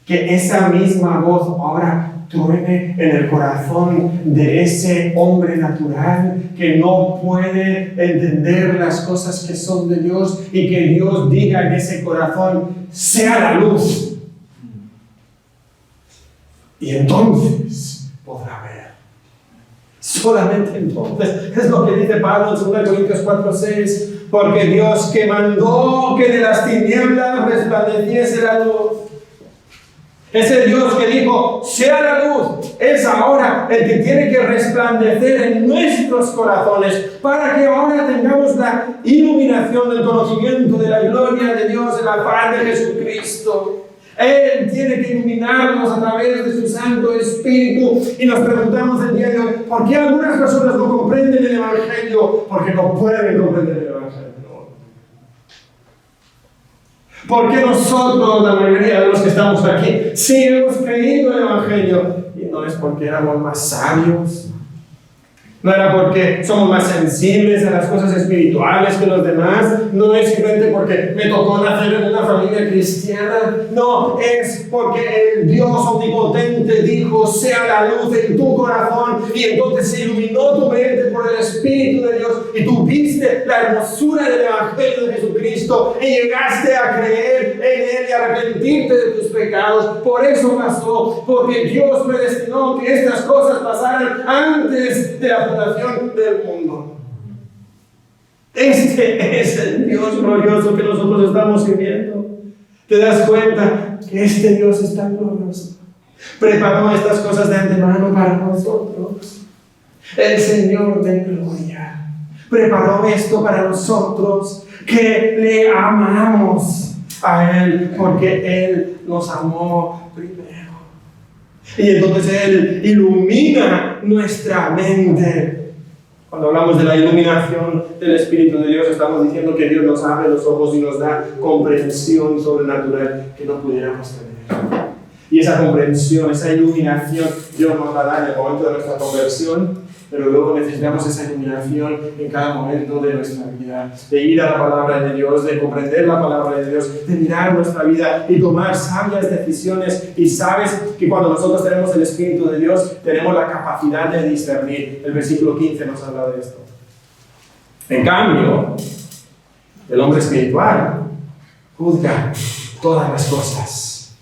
que esa misma voz ahora truene en el corazón de ese hombre natural que no puede entender las cosas que son de Dios, y que Dios diga en ese corazón, sea la luz. Y entonces podrá ver. Solamente entonces. Es lo que dice Pablo en 2 Corintios 4, 6. Porque Dios que mandó que de las tinieblas resplandeciese la luz. Ese Dios que dijo, sea la luz, es ahora el que tiene que resplandecer en nuestros corazones para que ahora tengamos la iluminación del conocimiento de la gloria de Dios en la paz de Jesucristo. Él tiene que iluminarnos a través de su Santo Espíritu. Y nos preguntamos el día de hoy, ¿por qué algunas personas no comprenden el Evangelio? Porque no pueden comprender el Evangelio. ¿Por qué nosotros, la mayoría de los que estamos aquí, sí hemos creído en el Evangelio? Y no es porque éramos más sabios. No era porque somos más sensibles a las cosas espirituales que los demás. No es simplemente porque me tocó nacer en una familia cristiana. No, es porque el Dios omnipotente dijo, sea la luz en tu corazón. Y entonces se iluminó tu mente por el Espíritu de Dios. Y tú viste la hermosura del Evangelio de Jesucristo. Y llegaste a creer en Él y a arrepentirte de tus pecados. Por eso pasó. Porque Dios predestinó que estas cosas pasaran antes de la fundación del mundo. Este es el Dios glorioso que nosotros estamos sirviendo. ¿Te das cuenta que este Dios es tan glorioso? Preparó estas cosas de antemano para nosotros. El Señor de gloria preparó esto para nosotros que le amamos a Él, porque Él nos amó primero. Y entonces Él ilumina nuestra mente. Cuando hablamos de la iluminación del Espíritu de Dios, estamos diciendo que Dios nos abre los ojos y nos da comprensión sobrenatural que no pudiéramos tener. Y esa comprensión, esa iluminación, Dios nos la da en el momento de nuestra conversión pero luego necesitamos esa iluminación en cada momento de nuestra vida, de ir a la palabra de Dios, de comprender la palabra de Dios, de mirar nuestra vida y tomar sabias decisiones. Y sabes que cuando nosotros tenemos el Espíritu de Dios, tenemos la capacidad de discernir. El versículo 15 nos habla de esto. En cambio, el hombre espiritual juzga todas las cosas.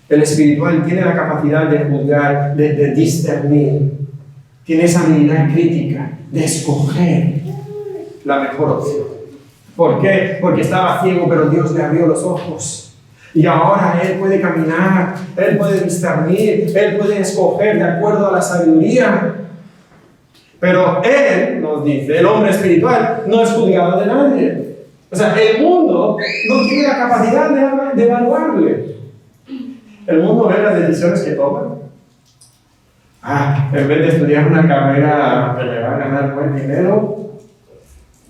El espiritual tiene la capacidad de juzgar, de discernir. Tiene esa habilidad crítica de escoger la mejor opción. ¿Por qué? Porque estaba ciego, pero Dios le abrió los ojos. Y ahora él puede caminar, él puede discernir, él puede escoger de acuerdo a la sabiduría. Pero él, nos dice, el hombre espiritual, no es juzgado de nadie. O sea, el mundo no tiene la capacidad de evaluarle. El mundo ve las decisiones que toma. En vez de estudiar una carrera que me va a ganar buen dinero,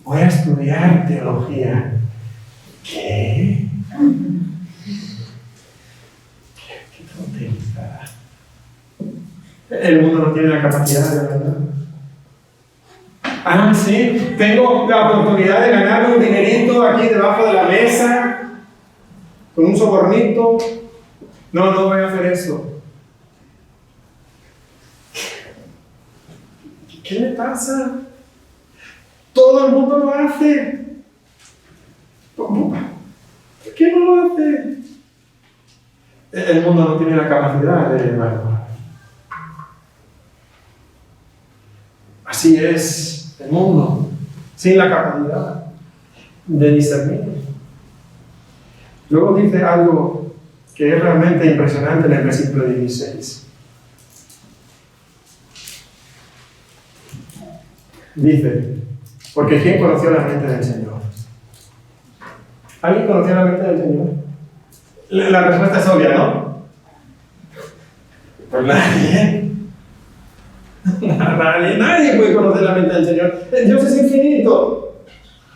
voy a estudiar teología. ¿Qué? ¿Qué tontería? El mundo no tiene la capacidad de evaluar. Sí, tengo la oportunidad de ganar un dinerito aquí debajo de la mesa, con un sobornito. No voy a hacer eso. ¿Qué le pasa? Todo el mundo lo hace. ¿Por qué no lo hace? El mundo no tiene la capacidad de evaluar. Así es el mundo, sin la capacidad de discernir. Luego dice algo que es realmente impresionante en el versículo 16. Dice, porque ¿quién conoció la mente del Señor? ¿Alguien conoció la mente del Señor? La respuesta es obvia, ¿no? Pues nadie. Nadie puede conocer la mente del Señor. Dios es infinito.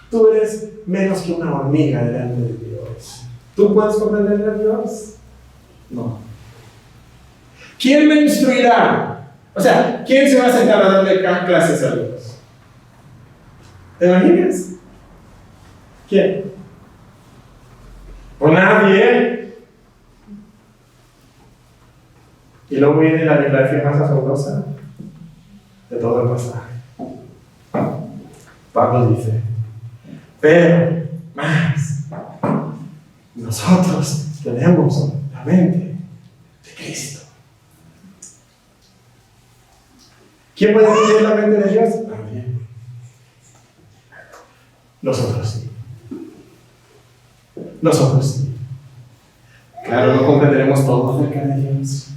Tú eres menos que una hormiga delante de Dios. ¿Tú puedes comprender a Dios? No. ¿Quién me instruirá? O sea, ¿quién se va a sentar a darle clases a Dios? ¿Te imaginas? ¿Quién? Pues nadie. Y luego viene la declaración más asombrosa de todo el pasaje. Pablo dice, pero más, nosotros tenemos la mente de Cristo. ¿Quién puede entender la mente de Dios? Nadie. Nosotros sí. Nosotros sí. Claro, no comprenderemos todo acerca de Dios,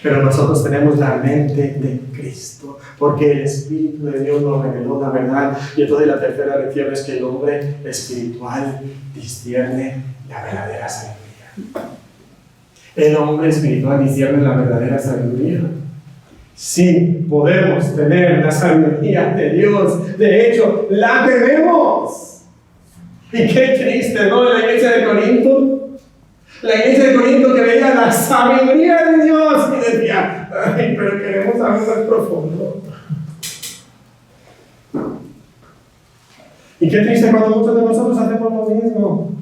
pero nosotros tenemos la mente de Cristo, porque el Espíritu de Dios nos reveló la verdad. Y entonces la tercera lección es que el hombre espiritual discierne la verdadera sabiduría. El hombre espiritual discierne la verdadera sabiduría. Sí, podemos tener la sabiduría de Dios. De hecho, la tenemos. Y qué triste, ¿no? En la iglesia de Corinto. La iglesia de Corinto que veía la sabiduría de Dios y decía, ay, pero queremos algo más profundo. Y qué triste cuando muchos de nosotros hacemos lo mismo.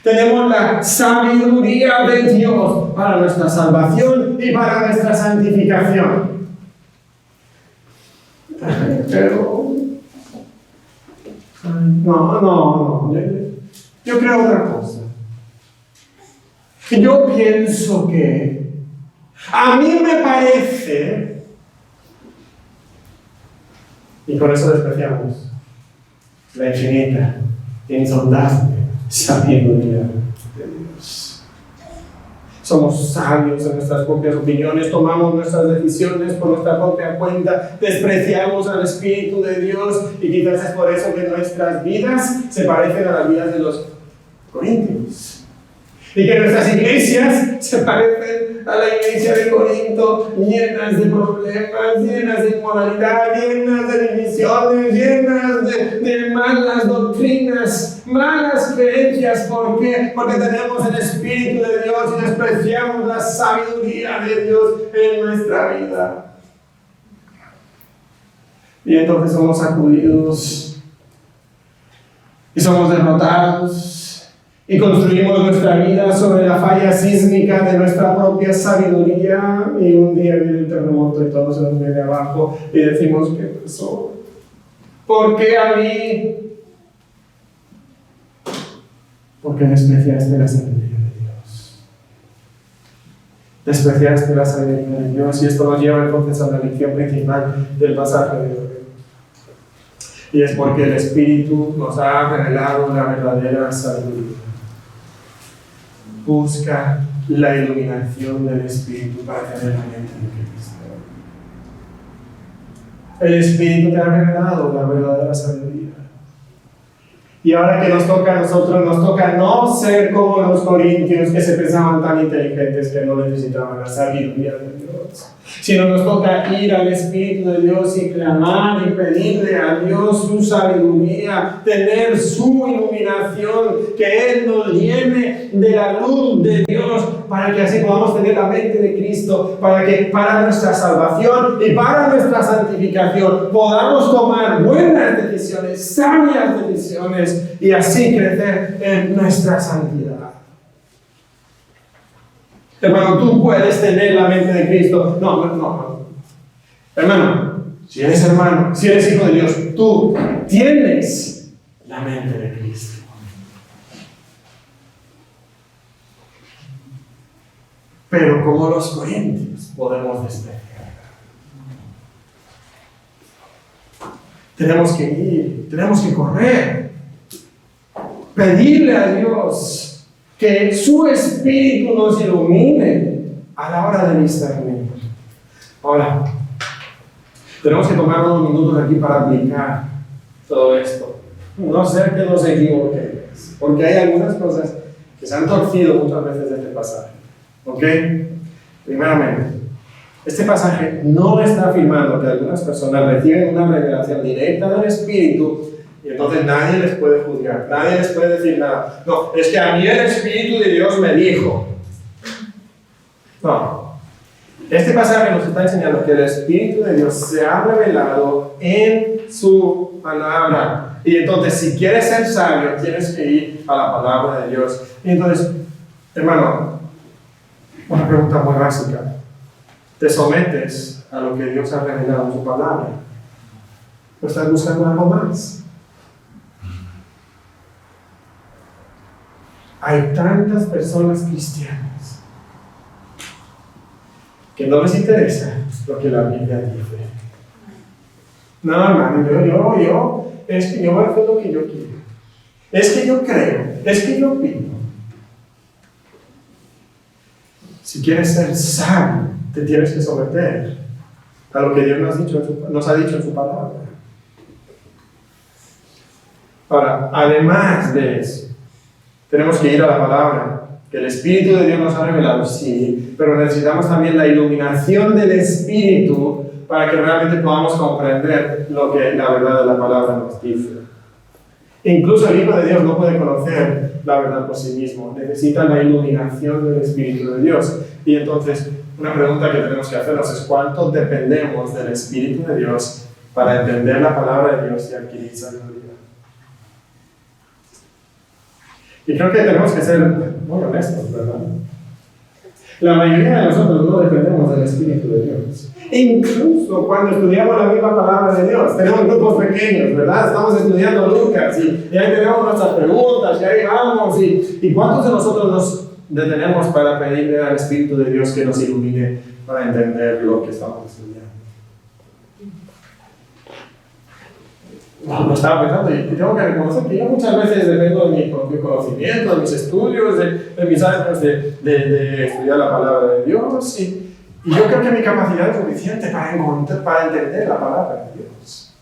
Tenemos la sabiduría de Dios para nuestra salvación y para nuestra santificación. Pero no. Yo creo otra cosa. Yo pienso que a mí me parece, y con eso despreciamos la infinita, insondable sabiduría de Dios. Somos sabios en nuestras propias opiniones, tomamos nuestras decisiones por nuestra propia cuenta, despreciamos al Espíritu de Dios y quizás es por eso que nuestras vidas se parecen a las vidas de los corintios. Y que nuestras iglesias se parecen a la iglesia de Corinto, llenas de problemas, llenas de inmoralidad, llenas de divisiones, llenas de malas doctrinas, malas creencias. ¿Por qué? Porque tenemos el Espíritu de Dios y despreciamos la sabiduría de Dios en nuestra vida. Y entonces somos sacudidos y somos derrotados y construimos nuestra vida sobre la falla sísmica de nuestra propia sabiduría, y un día viene el terremoto y todo se nos viene abajo y decimos: ¿qué pasó? ¿Por qué a mí? Porque despreciaste la sabiduría de Dios. Despreciaste la sabiduría de Dios, y esto nos lleva entonces a la lección principal del pasaje de hoy. Y es porque el Espíritu nos ha revelado la verdadera sabiduría. Busca la iluminación del Espíritu para tener la mente de Cristo. El Espíritu te ha revelado la verdadera sabiduría. Y ahora que nos toca a nosotros, nos toca no ser como los corintios que se pensaban tan inteligentes que no necesitaban la sabiduría de Dios, sino nos toca ir al Espíritu de Dios y clamar y pedirle a Dios su sabiduría, tener su iluminación, que Él nos llene de la luz de Dios, para que así podamos tener la mente de Cristo, para que para nuestra salvación y para nuestra santificación podamos tomar buenas decisiones, sabias decisiones, y así crecer en nuestra santidad. Hermano, tú puedes tener la mente de Cristo. No. Hermano, si eres hermano, si eres hijo de Dios, tú tienes la mente de Cristo. Pero como los corintios podemos despreciar. Tenemos que ir, tenemos que correr, pedirle a Dios que su Espíritu nos ilumine a la hora de discernir. Ahora, tenemos que tomar unos minutos aquí para aplicar todo esto. No ser que nos equivoquemos, porque hay algunas cosas que se han torcido muchas veces de este pasaje. ¿Ok? Primeramente, este pasaje no está afirmando que algunas personas reciben una revelación directa del Espíritu y entonces nadie les puede juzgar, nadie les puede decir nada. No, es que a mí el Espíritu de Dios me dijo. No. Este pasaje nos está enseñando que el Espíritu de Dios se ha revelado en su palabra. Y entonces, si quieres ser sabio, tienes que ir a la palabra de Dios. Y entonces, hermano, una pregunta muy básica. ¿Te sometes a lo que Dios ha revelado en su palabra? ¿O estás buscando algo más? Hay tantas personas cristianas que no les interesa lo que la Biblia dice. No, hermano, es que yo voy a hacer lo que yo quiero. Es que yo creo, es que yo opino. Si quieres ser sabio, te tienes que someter a lo que Dios nos ha dicho en su palabra. Ahora, además de eso, tenemos que ir a la palabra, que el Espíritu de Dios nos ha revelado, sí, pero necesitamos también la iluminación del Espíritu para que realmente podamos comprender lo que la verdad de la palabra nos dice. Incluso el Hijo de Dios no puede conocer la verdad por sí mismo, necesita la iluminación del Espíritu de Dios. Y entonces, una pregunta que tenemos que hacernos es: ¿cuánto dependemos del Espíritu de Dios para entender la palabra de Dios y adquirir sabiduría? Y creo que tenemos que ser muy honestos, ¿verdad? La mayoría de nosotros no dependemos del Espíritu de Dios. Incluso cuando estudiamos la misma palabra de Dios, tenemos grupos pequeños, ¿verdad? Estamos estudiando Lucas y ahí tenemos nuestras preguntas y ahí vamos. ¿Y cuántos de nosotros nos detenemos para pedirle al Espíritu de Dios que nos ilumine para entender lo que estamos estudiando? No estaba pensando, y tengo que reconocer que yo muchas veces dependo de mi propio conocimiento, de mis estudios, de mis años de estudiar la palabra de Dios, y yo creo que mi capacidad es suficiente para entender la palabra de Dios.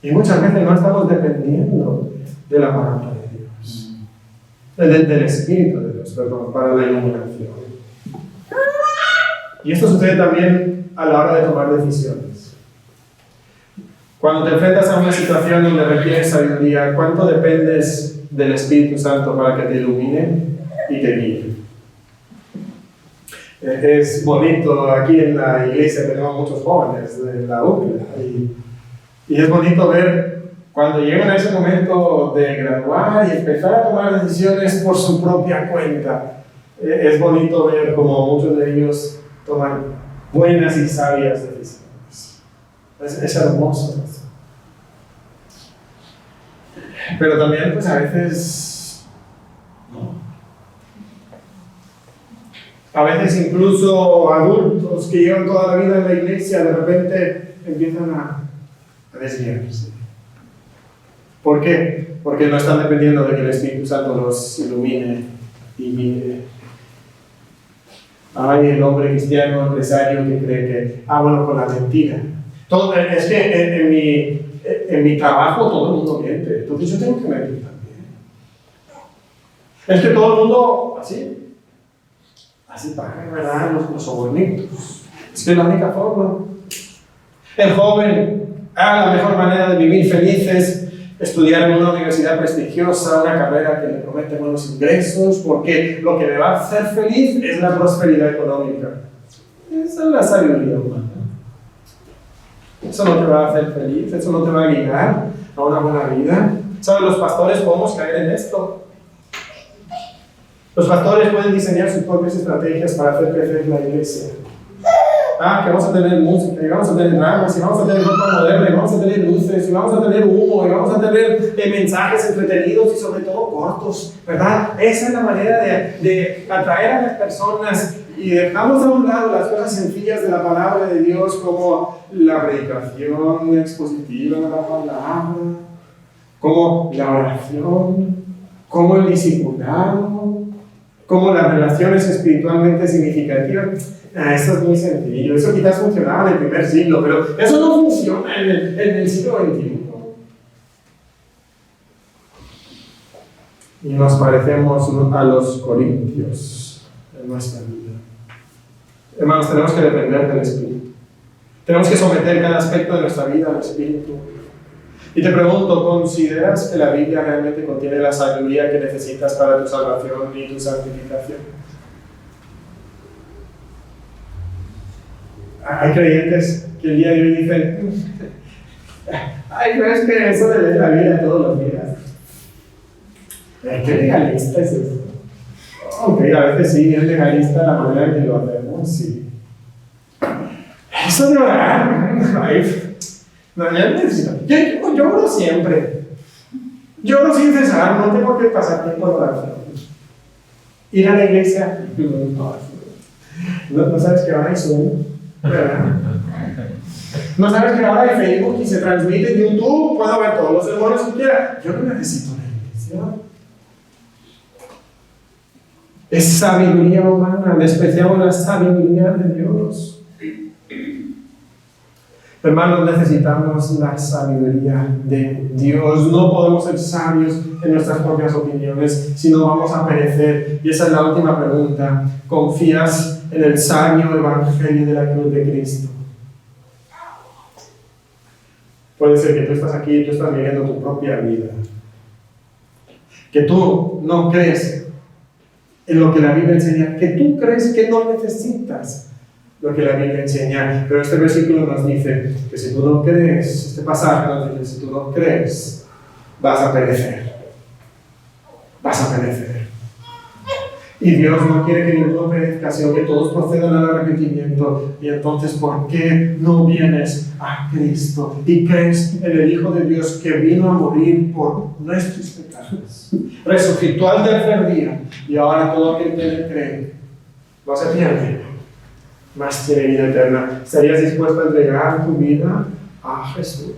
Y muchas veces no estamos dependiendo de la palabra de Dios, del Espíritu de Dios, perdón, para la iluminación. Y esto sucede también a la hora de tomar decisiones. Cuando te enfrentas a una situación donde requieres sabiduría, ¿cuánto dependes del Espíritu Santo para que te ilumine y te guíe? Es bonito, aquí en la iglesia tenemos muchos jóvenes de la UCLA y es bonito ver cuando llegan a ese momento de graduar y empezar a tomar decisiones por su propia cuenta. Es bonito ver como muchos de ellos toman buenas y sabias decisiones. Es hermoso. Pero también pues a veces no. A veces incluso adultos que llevan toda la vida en la iglesia de repente empiezan a desviarse. ¿Por qué? Porque no están dependiendo de que el Espíritu Santo los ilumine y guíe. Hay el hombre cristiano empresario que cree que, bueno, con la mentira. Es que en mi trabajo todo el mundo miente, entonces yo tengo que mentir también. Es que todo el mundo, así pagan, ¿verdad? Los sobornitos. Es que es la única forma. El joven, la mejor manera de vivir feliz es estudiar en una universidad prestigiosa, una carrera que le promete buenos ingresos, porque lo que le va a hacer feliz es la prosperidad económica. Esa es la sabiduría humana. Eso no te va a hacer feliz, eso no te va a guiar a una buena vida. ¿Sabes? Los pastores podemos caer en esto. Los pastores pueden diseñar sus propias estrategias para hacer crecer la iglesia. Que vamos a tener música, y vamos a tener dramas, y vamos a tener ropa moderna, y vamos a tener luces, y vamos a tener humo, y vamos a tener mensajes entretenidos y sobre todo cortos, ¿verdad? Esa es la manera de atraer a las personas y dejamos a un lado las cosas sencillas de la palabra de Dios como la predicación expositiva de la palabra, como la oración, como el discipulado, como las relaciones espiritualmente significativas. Eso es muy sencillo, eso quizás funcionaba en el primer siglo, pero eso no funciona en el siglo XXI. Y nos parecemos a los corintios en nuestra vida. Hermanos, tenemos que depender del Espíritu. Tenemos que someter cada aspecto de nuestra vida al Espíritu. Y te pregunto, ¿consideras que la Biblia realmente contiene la sabiduría que necesitas para tu salvación y tu santificación? Hay creyentes que el día de hoy dicen, pero es que eso de leer la Biblia todos los días. ¿Qué legalista es eso? Ok, a veces sí, es legalista la manera en que lo hacemos, sí. Eso de orar, no, ya necesito. Yo oro siempre. Yo oro sin cesar, no tengo que pasar tiempo en oración. Ir a la iglesia, no sabes que ahora hay Zoom, ¿verdad? No sabes que ahora hay Facebook y se transmite en YouTube, puedo ver todos los sermones que quiera. Yo no necesito una iglesia. Es sabiduría humana, despreciamos la sabiduría de Dios. Hermanos, necesitamos la sabiduría de Dios. No podemos ser sabios en nuestras propias opiniones, sino vamos a perecer. Y esa es la última pregunta. ¿Confías en el sabio evangelio de la cruz de Cristo? Puede ser que tú estás aquí y tú estás viviendo tu propia vida. Que tú no crees en lo que la Biblia enseña, que tú crees que no necesitas lo que la Biblia enseña, pero este versículo nos dice que si tú no crees, este pasaje nos dice, si tú no crees, vas a perecer. Vas a perecer. Y Dios no quiere que ninguno perezca, sino que todos procedan al arrepentimiento. Y entonces, ¿por qué no vienes a Cristo y crees en el Hijo de Dios que vino a morir por nuestros pecados? Resucitó al tercer día, y ahora todo aquel que le cree no se pierde, mas tiene vida eterna. ¿Estarías dispuesto a entregar tu vida a Jesús?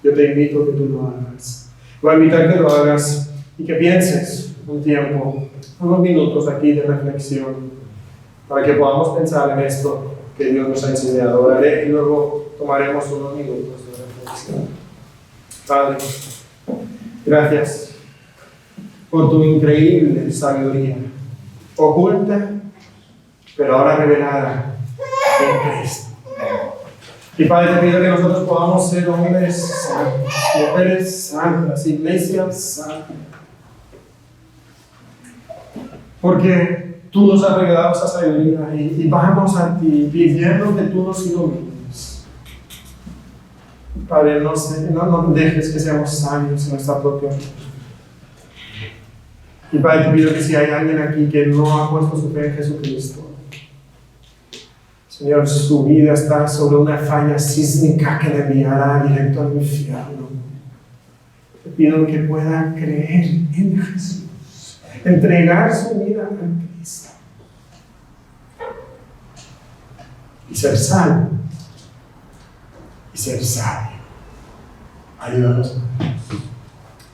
Yo te invito a que tú lo hagas. Voy a invitar que lo hagas y que pienses un tiempo, unos minutos aquí de reflexión, para que podamos pensar en esto que Dios nos ha enseñado. Oraré y luego tomaremos unos minutos de reflexión. Padre, gracias por tu increíble sabiduría, oculta, pero ahora revelada en Cristo. Y Padre, te pido que nosotros podamos ser hombres santos, mujeres santas, iglesias santas. Porque tú nos has regalado esa sabiduría y vamos a ti pidiendo que tú nos ilumines. Padre, no dejes que seamos sabios en nuestra propia vida. Y Padre, te pido que si hay alguien aquí que no ha puesto su fe en Jesucristo, Señor, su vida está sobre una falla sísmica que le enviará directo al infierno. Te pido que pueda creer en Jesús, entregar su vida a Cristo y ser salvo y ser sabio. Ayúdanos.